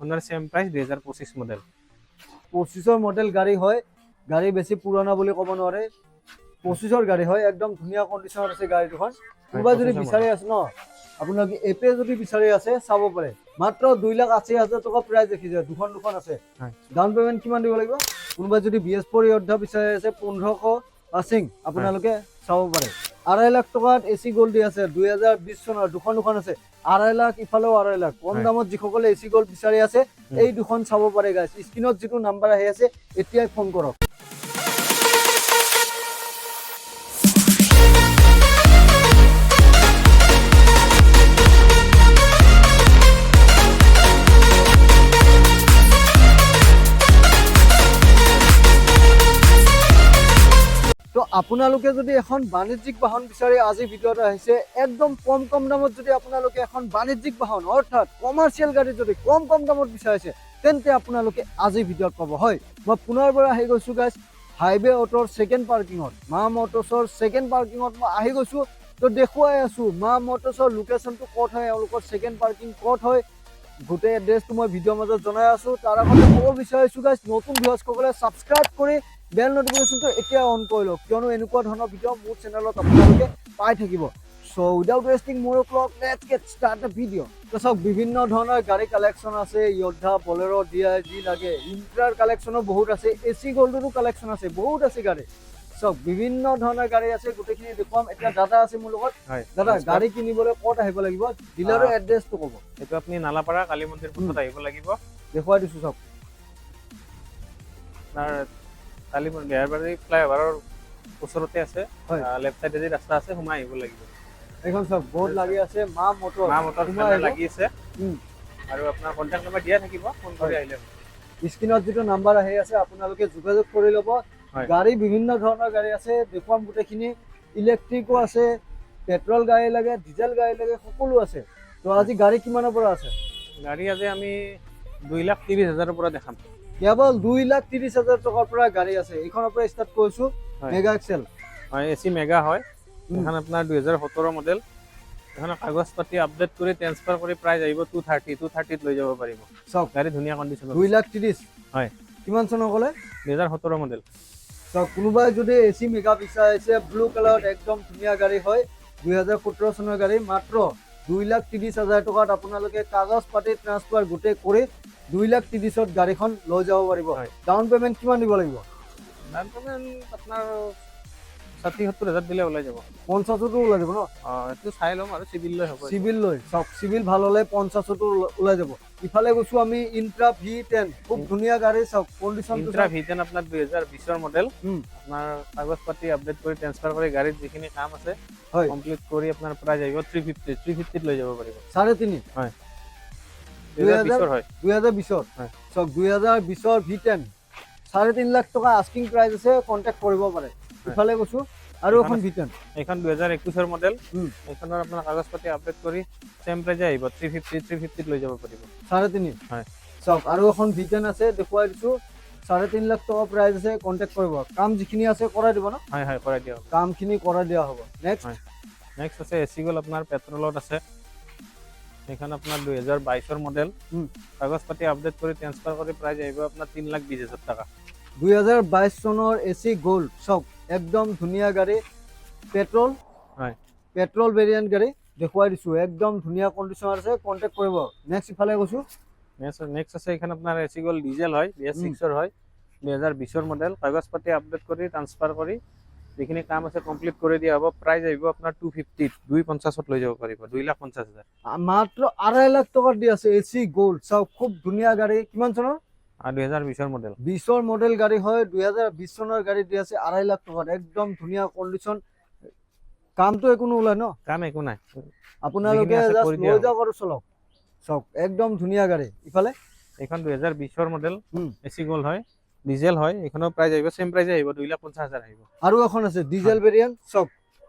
এখনৰ same price 2025 model 25ৰ model গাড়ী হয় গাড়ী বেছি পুৰণা বুলি ক'ব নোৱাৰে 25ৰ গাড়ী হয় একদম ধুনীয়া কণ্ডিচনত আছে গাড়ী দুখন কোনোবা যদি বিচাৰি আছে ন আপোনালোকে এপে যদি বিচাৰি আছে চাব পাৰে মাত্ৰ 2,80,000 টকা প্ৰাইস দেখিছে দুখন আছে ডাউন পেমেন্ট কিমান দিব লাগিব কোনোবা যদি BS4 অৰ্ধা বিচাৰি আছে 1500 আছিং আপোনালোকে চাব পাৰে 2.5 লাখ টকাত এসি গোল্ড দি আছে 2020 চনৰ দুখন আছে 2.5 লাখ ইফালেও 2.5 লাখ কম দামত যিসকলে এসি গোল্ড বিচাৰি আছে এই দুখন চাব পাৰে গাইস স্ক্ৰিনত যিটো নাম্বাৰ আহি আছে এতিয়াই ফোন কৰক তো আপোনালোকে যদি এখন বাণিজ্যিক বাহন বিচাৰি আজি ভিডিঅ'ত আহিছে একদম কম দামত যদি আপোনালোকে এখন বাণিজ্যিক বাহন অৰ্থাৎ কমাৰ্চিয়েল গাড়ী যদি কম দামত বিচাৰিছে তেন্তে আপোনালোকে আজি ভিডিঅ'ত পাব হয় মই পুনৰবাৰ আহি গৈছো গাইস হাইৱে অটোৰ সেকেন্ড পাৰ্কিঙত মা মটৰ্ছৰ সেকেন্ড পাৰ্কিঙত মই আহি গৈছো তো দেখুৱাই আছো মা মটৰ্ছৰ লোকেশনটো ক'ত হয় এওঁলোকৰ সেকেন্ড পাৰ্কিং ক'ত হয় গোটেই এড্ৰেছটো মই ভিডিঅ'ৰ মাজত জনাই আছো তাৰ আগতে ক'ব বিচাৰিছো গাইস নতুন ভিউৱাৰ্ছসকলে সাবস্ক্ৰাইব কৰি বেল নোটিফিকেশনটো এতিয়া অন কৰি লওক কিয়নো এনেকুৱা ধৰণৰ ভিডিঅ' মোৰ চেনেলত আপোনালোকে পাই থাকিব সো উইদাউট ৱেষ্টিং মোৰ clock let's get start the video' তো সব বিভিন্ন ধৰণৰ গাড়ী কালেকশ্যন আছে য়োদ্ধা বলেৰো ডিআই যি লাগে ইন্ট্ৰাৰ কালেকশ্যনো বহুত আছে এসি গোল্ডৰো কালেকশ্যন আছে বহুত আছে গাড়ী সব বিভিন্ন ধৰণৰ গাড়ী আছে গোটেইখিনি দেখুৱাম এতিয়া দাদা আছে মোৰ লগত দাদা গাড়ী কিনিবলৈ ক'ত আহিব লাগিব ডিলাৰৰ এড্ৰেছটো ক'ব এইটো আপুনি নালাপাৰা কালী মন্দিৰ পথত আহিব লাগিব দেখুৱাই দিছো সব আপোনাৰ কালী মন্দিৰ এয়াৰবাৰী ফ্লাইঅভাৰৰ ওচৰতে আছে লেফট সাইডে যে ৰাস্তা আছে সোমাই আহিব লাগিব এখন সব বহুত লাগি আছে মা মটৰ লাগি আছে আৰু আপোনাৰ কন্টাক্ট নম্বৰ দিয়া থাকিব ফোন কৰি আহিলে স্ক্ৰিনত যিটো নাম্বাৰ আহি আছে আপোনালোকে যোগাযোগ কৰি ল'ব গাড়ী বিভিন্ন ধৰণৰ গাড়ী আছে দেখুৱাম গোটেইখিনি ইলেক্ট্ৰিকো আছে পেট্ৰল গাড়ী লাগে ডিজেল গাড়ী লাগে সকলো আছে তো আজি গাড়ী কিমানৰ পৰা আছে গাড়ী আজি আমি 2,30,000 পৰা দেখাম কেৱল 2,30,000 টকাৰ পৰা গাড়ী আছে এইখনৰ পৰা ষ্টাৰ্ট কৰিছো মেগা এক্সেল হয় এসি মেগা হয় এখন আপোনাৰ 2017 মডেল এখন কাগজ পাতি আপডেট কৰি ট্ৰান্সফাৰ কৰি প্ৰাইস আহিব 230 লৈ যাব পাৰিব সব গাড়ী ধুনীয়া কণ্ডিচন 2,30,000 হয় কিমান চনৰ ক'লে 2017 মডেল সব কোনোবাই যদি এসি মেগা বিচাৰিছে ব্লু কালাৰত একদম ধুনীয়া গাড়ী হয় 2017 চনৰ গাড়ী মাত্ৰ 2,30,000 টকাত আপোনালোকে কাগজ পাতি ট্ৰান্সফাৰ গোটেই কৰি 2,30,000 গাড়ীখন লৈ যাব পাৰিব ডাউন পেমেন্ট কিমান দিব লাগিব ডাউন পেমেন্ট আপোনাৰ 60-70,000 দিলে ওলাই যাব 50,000 ওলাই যাব ন এইটো চাই ল'ম আৰু চিভিল লৈ হ'ব চিভিল লৈ সব চিভিল ভাল হলে 50,000 ওলাই যাব ইফালে গৈছো আমি ইন্ট্ৰা V10 খুব ধুনীয়া গাড়ী সব কন্ডিশন ইন্ট্ৰা V10 আপোনাৰ 2020 মডেল আপোনাৰ কাগজ পাতি আপডেট কৰি ট্ৰান্সফাৰ কৰি গাড়ীত যিখিনি কাম আছে কমপ্লিট কৰি আপোনাৰ প্ৰাইস আহিব 350 লৈ যাব পাৰিব 3.5 হয় 2020 হয় 2020 হয় সব 2020 V10 3.5 লাখ টকা আস্কিং প্ৰাইস আছে কন্টাক্ট কৰিব পাৰে ইফালে গৈছো আৰু এখন V10 এখন 2021 মডেল এখনৰ আপোনাৰ কাগজ পাতি আপডেট কৰি সেম প্ৰাইস আহিব 350 লৈ যাব পাৰিব 3.5 হয় সব আৰু এখন V10 আছে দেখুৱাই দিছো 3.5 লাখ টকা প্ৰাইস আছে কন্টাক্ট কৰিব কাম যিখিনি আছে কৰাই দিব না হয় হয় কৰাই দিয়া হ'ব কামখিনি কৰাই দিয়া হ'ব নেক্সট আছে এসি গোল আপোনাৰ পেট্ৰলত আছে এখন আপোনাৰ 2022 মডেল কাগজ পাতি আপডেট কৰি ট্ৰান্সফাৰ কৰি প্ৰাইস আহিব আপোনাৰ 3,20,000 টাকা 2022 চনৰ এসি গোল্ড সব একদম ধুনীয়া গাড়ী পেট্ৰল হয় পেট্ৰল ভেৰিয়েন্ট গাড়ী দেখুৱাই দিছো একদম ধুনীয়া কন্ডিশন আছে কন্টাক্ট কৰিব নেক্সট ইফালে গৈছো নেক্সট আছে এখানে আপনার এসি গোল ডিজেল হয় BS6 এর হয় 2020 মডেল কাগজ পাতি আপডেট কৰি ট্ৰান্সফাৰ কৰি যিখিনি কাম আছে কমপ্লিট কৰি দিয়া হ'ব প্ৰাইস আহিব আপোনাৰ 250 250 লৈ যাব পাৰিব 2,50,000 মাত্ৰ 2.5 লাখ টকা দি আছে এসি গোল্ড সব খুব ধুনীয়া গাড়ী কিমান চনৰ 2020 মডেল 20 মডেল গাড়ী হয় 2020 চনৰ গাড়ী দি আছে 2.5 লাখ টকা একদম ধুনীয়া কন্ডিশন কামটো একো নোলাই ন কাম একো নাই আপোনালোকে জাস্ট লৈ যাওক আৰু চলক সব একদম ধুনীয়া গাড়ী ইফালে এখন 2020 মডেল এসি গোল হয় ডিজেল হয় এখনৰ প্ৰাইস আহিব সেম প্ৰাইস আহিব 2,50,000 আহিব আৰু এখন আছে ডিজেল ভেৰিয়েন্ট সব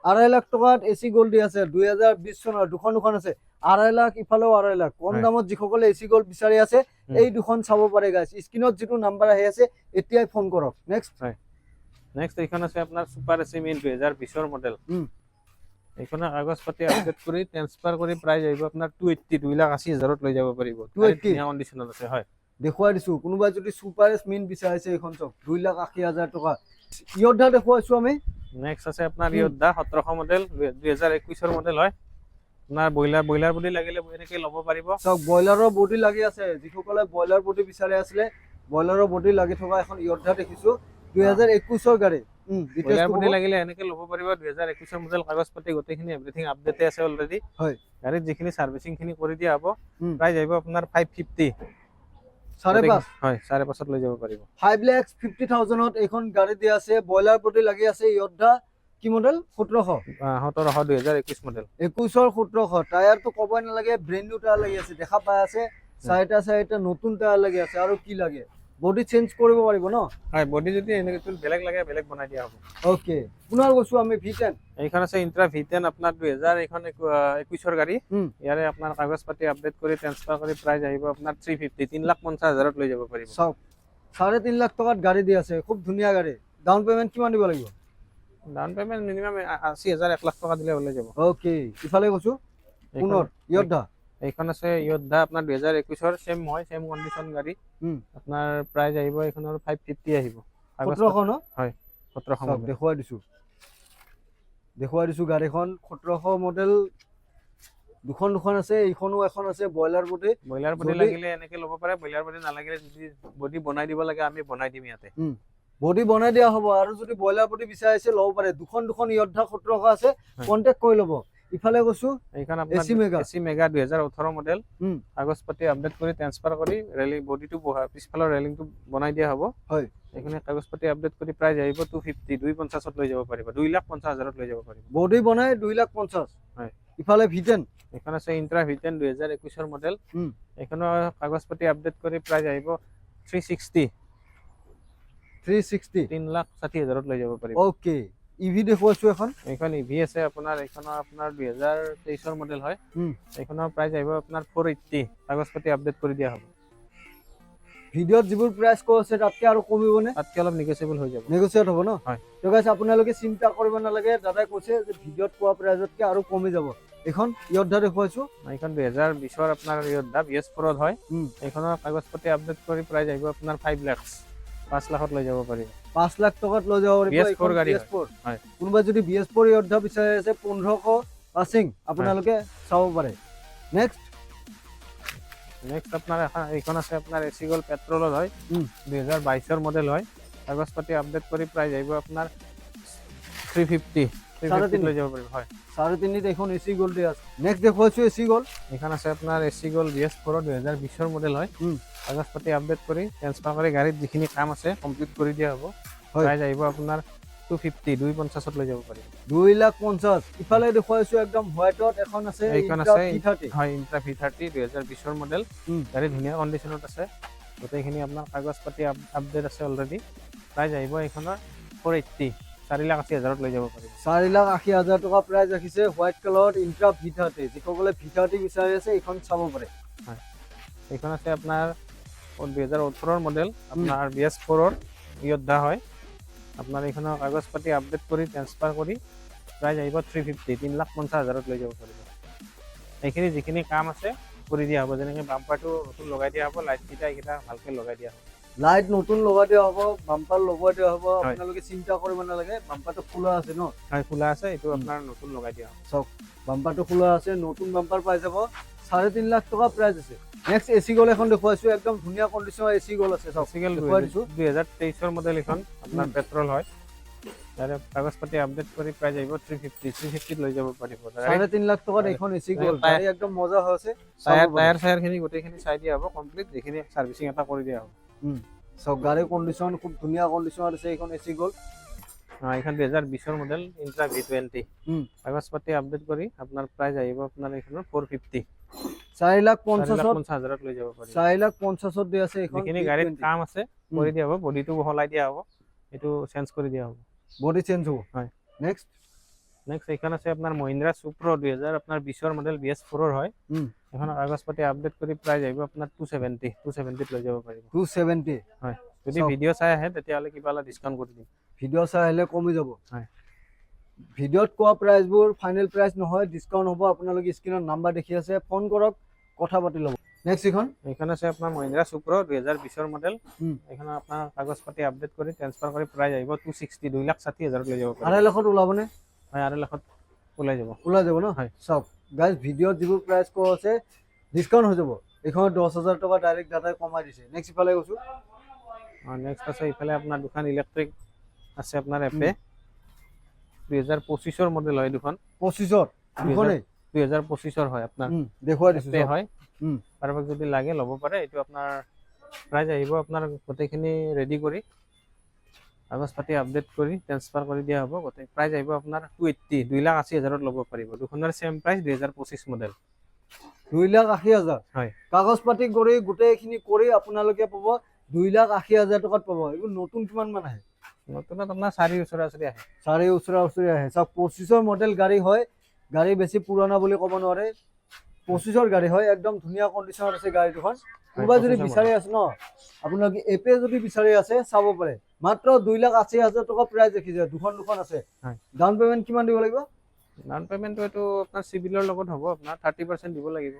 2.5 লাখ টকাত এসি গোল্ড দি আছে 2020 চনৰ দুখন আছে 2.5 লাখ ইফালেও 2.5 লাখ কম দামত যিসকলে এসি গোল্ড বিচাৰি আছে এই দুখন চাব পাৰে গাইস স্ক্ৰিনত যিটো নাম্বাৰ আহি আছে এতিয়াই ফোন কৰক নেক্সট এইখন আছে আপোনাৰ সুপাৰ এসি মিন 2020 মডেল এইখনৰ কাগজ পাতি আপডেট কৰি ট্ৰান্সফাৰ কৰি প্ৰাইস আহিব আপোনাৰ 280 2,80,000 লৈ যাব পাৰিব 280 ধুনীয়া কণ্ডিচনত আছে হয় দেখুৱাই দিছো কোনোবাই যদি সুপাৰ স্মিন বিচাৰিছে এইখন চক 2,80,000 টকা ইয়োদ্ধা দেখুৱাইছো আমি নেক্সট আছে আপোনাৰ ইয়োদ্ধা 1700 মডেল 2021 ৰ মডেল হয় আপোনাৰ ব্ৰইলাৰ বডি লাগিলে এনেকে ল'ব পাৰিব চক ব্ৰইলাৰৰ বডি লাগি আছে যিসকলে ব্ৰইলাৰ বডি বিচাৰি আছিলে ব্ৰইলাৰৰ বডি লাগি থকা এখন ইয়োদ্ধা দেখিছো 2021 ৰ গাড়ী ব্ৰইলাৰ বডি লাগিলে এনেকে ল'ব পাৰিব 2021 ৰ মডেল কাগজ পাতি গোটেইখিনি এভৰিথিং আপডেটে আছে অলৰেডি হয় গাড়ীত যিখিনি সাৰ্ভিসিং খিনি কৰি দিয়া হ'ব প্ৰাইস আহিব আপোনাৰ 550 5.5 হয় 5.5 লৈ যাব পাৰিব 5,50,000 ত এইখন গাড়ী দিয়া আছে ব্ৰইলাৰ বডি লাগি আছে ইয়োদ্ধা কি মডেল 1700 2021 মডেল 21 ৰ 1700 টায়াৰটো ক'বই নালাগে ব্ৰেণ্ড নিউ টায়াৰ লাগি আছে দেখা পাই আছে চাইটা নতুন টায়াৰ লাগি আছে আৰু কি লাগে বডি চেঞ্জ কৰিব পাৰিব ন হয় বডি যদি এনেকে বেলেগ লাগে বেলেগ বনাই দিয়া হ'ব ওকে পুনৰ কৈছো আমি V10 এইখন আছে ইন্ট্ৰা V10 আপোনাৰ 2000 এইখন 21 ৰ গাড়ী ইয়াৰে আপোনাৰ কাগজ পাতি আপডেট কৰি ট্ৰান্সফাৰ কৰি প্ৰাইস আহিব আপোনাৰ 350 3,50,000 লৈ যাব পাৰিব সব 3.5 লাখ টকাত গাড়ী দি আছে খুব ধুনীয়া গাড়ী ডাউন পেমেন্ট কিমান দিব লাগিব ডাউন পেমেন্ট মিনিমাম 80,000 1 লাখ টকা দিলে ওলাই যাব ওকে ইফালে কৈছো পুনৰ ইয়োদ্ধা এইখন আছে ইয়োদ্ধা আপোনাৰ 2021 ৰ সেম হয় সেম কন্ডিশন গাড়ী আপোনাৰ প্ৰাইস আহিব এইখনৰ 550 আহিব 1700 ন হয় 1700 দেখুৱাই দিছো গাড়ীখন 1700 মডেল দুখন আছে এইখনো এখন আছে ব্ৰইলাৰ বডি লাগিলে এনেকে ল'ব পাৰে ব্ৰইলাৰ বডি নালাগিলে যদি বডি বনাই দিব লাগে আমি বনাই দিম ইয়াতে বডি বনাই দিয়া হ'ব আৰু যদি ব্ৰইলাৰ বডি বিচাৰিছে ল'ব পাৰে দুখন ইয়োদ্ধা 1700 আছে কন্টাক্ট কৰি ল'ব ইফালে কৈছো এইখন আপোনাৰ এসি মেগা 2018 মডেল কাগজ পাতি আপডেট কৰি ট্ৰান্সফাৰ কৰি ৰেলিং বডিটো পিছফালৰ ৰেলিংটো বনাই দিয়া হ'ব হয় এইখানে কাগজ পাতি আপডেট কৰি প্ৰাইস আহিব 250 250 লৈ যাব পাৰিব 2,50,000 লৈ যাব পাৰিব বডি বনাই 2,50,000 হয় ইফালে V10 এখন আছে ইন্ট্ৰা V10 2021 ৰ মডেল এইখনৰ কাগজ পাতি আপডেট কৰি প্ৰাইস আহিব 360 3,60,000 লৈ যাব পাৰিব ওকে ইভি দেখুৱাইছো এইখন ইভি আছে আপোনাৰ এইখনৰ আপোনাৰ 2023 ৰ মডেল হয় এইখনৰ প্ৰাইস আহিব আপোনাৰ 480 কাগজ পাতি আপডেট কৰি দিয়া হ'ব ভিডিঅ'ত যিবোৰ প্ৰাইস কৈছে তাতকে আৰু কমিবনে তাতকে অলপ নেগোচিয়েবল হৈ যাব নেগোচিয়েট হ'ব ন হয় তো গাইস আপোনালোকে চিন্তা কৰিব নালাগে দাদাই কৈছে যে ভিডিঅ'ত কোৱা প্ৰাইসতকে আৰু কমি যাব এখন ইয়োদ্ধা দেখুৱাইছো এইখন 2020 ৰ আপোনাৰ ইয়োদ্ধা BS4 ত হয় এইখনৰ কাগজ পাতি আপডেট কৰি প্ৰাইস আহিব আপোনাৰ 5 লাখ 5 লাখত লৈ যাব পাৰিব 5 লাখ টকাত লৈ যাব পাৰিব BS4 গাড়ী হয় কোনোবা যদি BS4 ইয়োদ্ধা বিচাৰি আছে 1500 পাসিং আপোনালোকে চাব পাৰে নেক্সট আপোনাৰ এইখন আছে আপোনাৰ এসি গোল্ড পেট্ৰলত হয় 2022 ৰ মডেল হয় কাগজ পাতি আপডেট কৰি প্ৰাইস আহিব আপোনাৰ 350 লৈ যাব পাৰিব হয় 3.5 এখন এসি গোল্ড আছে নেক্সট দেখুৱাইছো এসি গোল্ড এইখন আছে আপোনাৰ এসি গোল্ড BS4 2020 ৰ মডেল হয় কাগজ পাতি আপডেট কৰি ট্ৰান্সফাৰ কৰি গাড়ীত যিখিনি কাম আছে কমপ্লিট কৰি দিয়া হ'ব প্ৰাইস আহিব আপোনাৰ 250 250 লৈ যাব পাৰিব 2,50,000 ইফালে দেখুৱাইছো একদম হোৱাইটত এখন আছে এইখন আছে হয় ইন্ট্ৰা V30 2020 ৰ মডেল গাড়ী ধুনীয়া কণ্ডিচনত আছে গোটেইখিনি আপোনাৰ কাগজ পাতি আপডেট আছে অলৰেডি প্ৰাইস আহিব এইখনৰ 480 4,80,000 লৈ যাব পাৰিব 4,80,000 টকা প্ৰাইস ৰাখিছে হোৱাইট কালাৰত ইন্ট্ৰা V30 যিসকলে V30 বিচাৰি আছে এইখন চাব পাৰে হয় এইখন আছে আপোনাৰ 2018 ৰ মডেল আপোনাৰ BS4 ৰ ইয়োদ্ধা হয় আপোনাৰ এইখনৰ কাগজ পাতি আপডেট কৰি ট্ৰান্সফাৰ কৰি প্ৰাইস আহিব 350 3,50,000 লৈ যাব পাৰিব এইখিনি যিখিনি কাম আছে কৰি দিয়া হ'ব যেনেকৈ বাম্পাৰটো নতুন লগাই দিয়া হ'ব লাইট কেইটা ভালকৈ লগাই দিয়া হ'ব লাইট নতুন লগাই দিয়া হ'ব বাম্পাৰ লগাই দিয়া হ'ব আপোনালোকে চিন্তা কৰিব নালাগে বাম্পাৰটো খোলা আছে ন হয় খোলা আছে এইটো আপোনাৰ নতুন লগাই দিয়া হ'ব চক বাম্পাৰটো খোলা আছে নতুন বাম্পাৰ পাই যাব 3.5 লাখ টকা প্ৰাইস আছে নেক্সট এসি গোল এখন দেখুৱাইছো একদম ধুনীয়া কণ্ডিচনৰ এসি গোল আছে চক সিগেল 2023 ৰ মডেল এখন আপোনাৰ পেট্ৰল হয় তাৰে কাগজ পাতি আপডেট কৰি প্ৰাইস আহিব 350 লৈ যাব পাৰিব 3.5 লাখ টকাত এখন এসি গোল গাড়ী একদম মজা হৈছে টায়াৰ খিনি গোটেইখিনি চাই দিয়া হ'ব কমপ্লিট যিখিনি সাৰ্ভিসিং এটা কৰি দিয়া হ'ব সব গাড়ীৰ কণ্ডিচন খুব ধুনীয়া কণ্ডিচনত আছে এইখন এসি গোল এইখন 2020 ৰ মডেল ইন্ট্ৰা V20 কাগজ পাতি আপডেট কৰি আপোনাৰ প্ৰাইস আহিব আপোনাৰ এইখনৰ 450 4,50,000 লৈ যাব পাৰিব 4,50,000 দি আছে এইখন যিখিনি গাড়ীত কাম আছে কৰি দিয়া হ'ব বডিটো বহলাই দিয়া হ'ব এটো চেঞ্জ কৰি দিয়া হ'ব বডি চেঞ্জ হ'ব হয় নেক্সট এইখন আছে আপোনাৰ মহিন্দ্ৰা সুপ্ৰ 2020 ৰ মডেল BS4 ৰ হয় এখন কাগজ পাতি আপডেট কৰি প্ৰাইস আহিব আপোনাৰ 270 লৈ যাব পাৰিব 270 হয় যদি ভিডিও চাই আহে তেতিয়াহলে কিবা অলপ ডিসকাউন্ট কৰি দিম ভিডিও চাই আহিলে কমি যাব হয় ভিডিঅ'ত কোৱা প্ৰাইচবোৰ ফাইনেল প্ৰাইচ নহয়, ডিছকাউণ্ট হ'ব। আপোনালোকে স্ক্ৰীনত নাম্বাৰ দেখি আছে, ফোন কৰক, কথা পাতি ল'ব। নেক্সট এইখন আছে আপোনাৰ মহিন্দ্ৰা সুপ্ৰ 2020 মডেল। হুম। এইখন আপোনাৰ কাগজ পাতি আপডেট কৰি ট্ৰান্সফাৰ কৰি প্ৰাইচ আহিব 260, 2,60,000 লৈ যাব পাৰিব। 2.5 লাখত ওলাবনে? হয়, 2.5 লাখত ওলাই যাব। ওলাই যাব ন? হয়। চাওক গাইজ, ভিডিঅ'ত যিবোৰ প্ৰাইচ কোৱা আছে ডিছকাউণ্ট হৈ যাব। এইখনত 10,000 টকা ডাইৰেক্ট দাদাই কমাই দিছে। নেক্সট ইফালে গৈছোঁ। নেক্সট আছে ইফালে আপোনাৰ দুখন ইলেক্ট্ৰিক আছে আপোনাৰ এপে 2025 মডেল হয় দুখন। 25ত দুখনেই 2025 হয় আপোনাৰ দেখুৱাই দিছোঁ এপে হয়। হুম। কাৰোবাক যদি লাগে ল'ব পাৰে। এইটো আপোনাৰ প্ৰাইচ আহিব আপোনাৰ গোটেইখিনি ৰেডি কৰি কাগজ পাতি আপডেট কৰি ট্ৰান্সফাৰ কৰি দিয়া হ'ব। গোটেই প্ৰাইচ আহিব আপোনাৰ 280, 2,80,000 ল'ব পাৰিব। দুখনৰ চেম প্ৰাইচ 2025 মডেল। 2,80,000 হয়। কাগজ পাতি কৰি গোটেইখিনি কৰি আপোনালোকে পাব 2,80,000 টকাত পাব। এইবোৰ নতুন কিমান মান আহে? নতুনত আপোনাৰ 4 ওচৰা-ওচৰি আহে। 4 ওচৰা-ওচৰি আহে। চাওক 25ৰ মডেল গাড়ী হয়, গাড়ী বেছি পুৰণা বুলি ক'ব নোৱাৰে। 25ৰ গাড়ী হয়, একদম ধুনীয়া কণ্ডিশ্যনত আছে গাড়ী দুখন। কোনোবাই যদি 25ৰ বিচাৰি আছে ন, আপোনালোকে এপে যদি বিচাৰি আছে চাব পাৰে। মাত্ৰ 2,80,000 টকা প্ৰাইচ দেখিছে, দুখন আছে। হয়। ডাউন পেমেণ্ট কিমান দিব লাগিব? ডাউন পেমেণ্টটো এইটো আপোনাৰ চিভিলৰ লগত হ'ব, আপোনাৰ 30% দিব লাগিব।